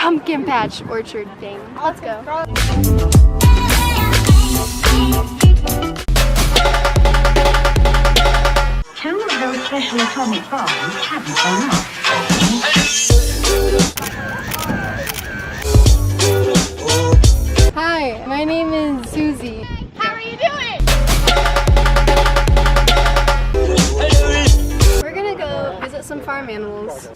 pumpkin patch orchard thing. Let's go. Two of those special atomic bombs haven't gone off. Hi, my name is Susie. How are you doing? We're gonna go visit some farm animals.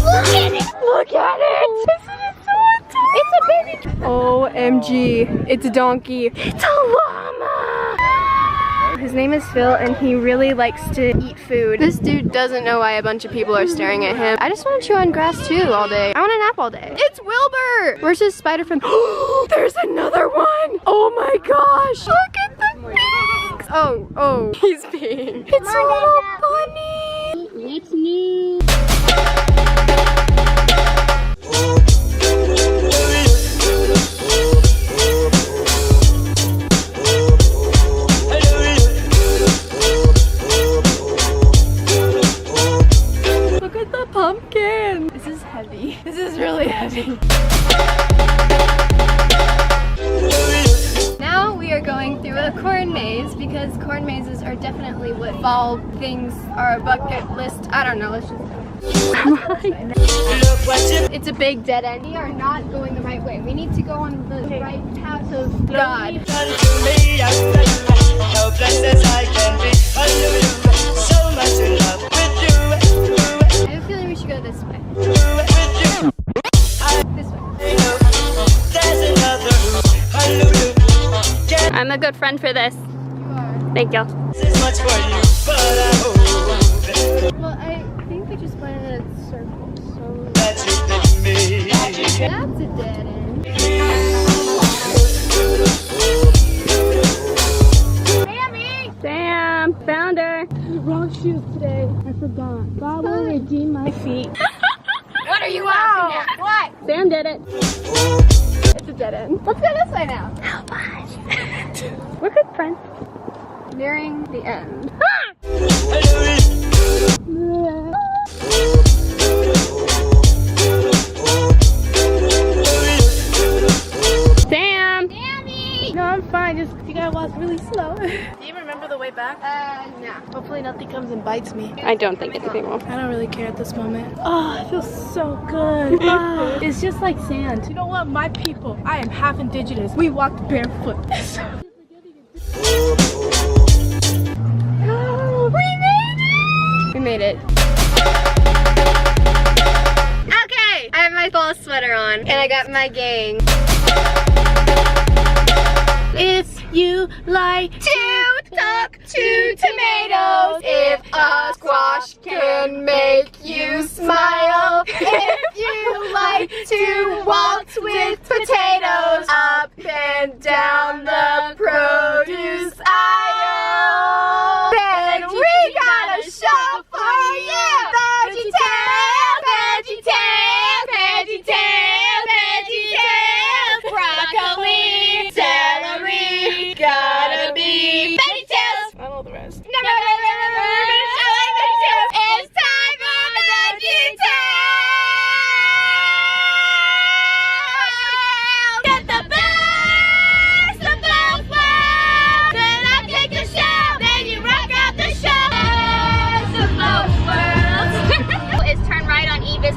Look at it! Look at it! Isn't it so adorable? It's a baby. OMG, it's a donkey. It's a llama. His name is Phil and he really likes to eat food. This dude doesn't know why a bunch of people are staring at him. I just want to chew on grass too all day. I want to nap all day. It's Wilbur! Where's his spider friend? There's another one! Oh my gosh! Look at the things! Oh, he's peeing. It's a little bunny! It's new. Look at the pumpkin! This is heavy. This is really heavy. Now we are going through a corn maze because corn mazes are definitely what fall things are a bucket list. I don't know, let's just go. It's a big dead end. We are not going the right way. We need to go on the right path of God. I have a feeling we should go this way. This way. I'm a good friend for this. You are. Thank you. Well, I think we just went in a circle, so... That's a dead end. Sam, found her. Wrong shoes today. I forgot. God will redeem my feet. What are you laughing at? What? Sam did it. It's a dead end. Let's go this way now. Help us. We're good friends. Nearing the end. Sam. Sammy! No, I'm fine. Just you gotta walk really slow. Do you remember the way back? No. Hopefully nothing comes and bites me. I don't think anything will. I don't really care at this moment. Oh, it feels so good. Oh, it's just like sand. You know what? My people, I am half indigenous. We walked barefoot. We made it. Okay! I have my fall sweater on and I got my gang. If you like To talk to tomatoes, if a squash can make you smile, if you like to waltz with potatoes up and down the produce aisle, then we got a show for you! Veggie Tales, Veggie Tales, Veggie Tales, Veggie Tales, broccoli, celery, gotta be Veggie Tales! I know the rest. No, I like Veggie Tales. It's time for Veggie Tales! Get the best of both worlds! Then I take the show, then you rock out the show! Best of both worlds! It's turn right on Eva's.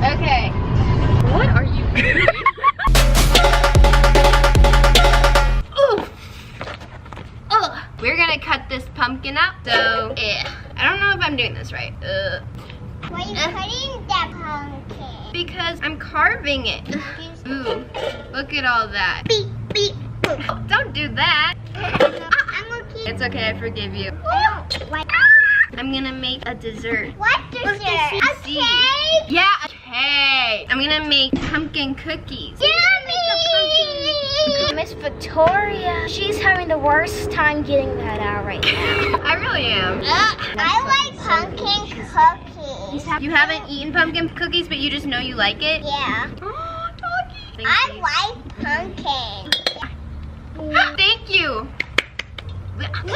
Okay. What are you doing? We're gonna cut this pumpkin up, so I don't know if I'm doing this right. Why are you cutting that pumpkin? Because I'm carving it. Ooh, look at all that. Beep, beep. Oh, don't do that. I'm okay. It's okay, I forgive you. What? I'm gonna make a dessert. What dessert? A See. cake? Yeah, a cake. I'm gonna make pumpkin cookies. Yummy! Miss Victoria, she's having the worst time getting that out right now. I really am. I like pumpkin cookies. You haven't eaten pumpkin cookies, but you just know you like it? Yeah. Oh, doggy. Thank I you. like pumpkin. Thank you. Lima!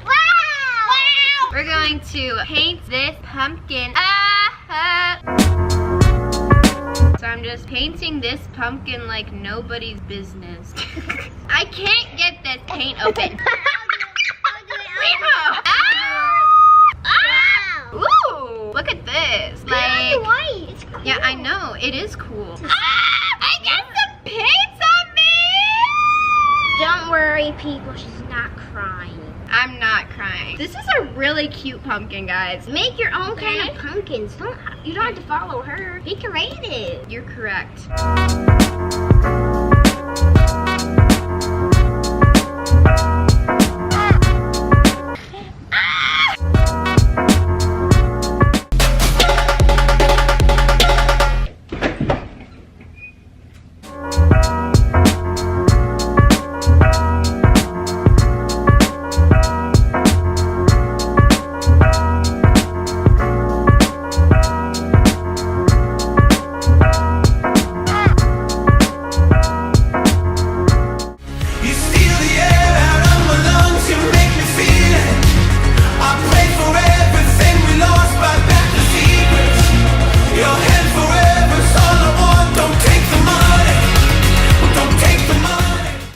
Wow! We're going to paint this pumpkin. just painting this pumpkin like nobody's business. I can't get this paint open. Ooh, look at this. Like, white. It's cool. yeah, I know. It is cool. I got some paints on me! Don't worry, people. She's not crying. I'm not crying. This is a really cute pumpkin, guys. Make your own kind of pumpkins. You don't have to follow her. Be creative. You're correct.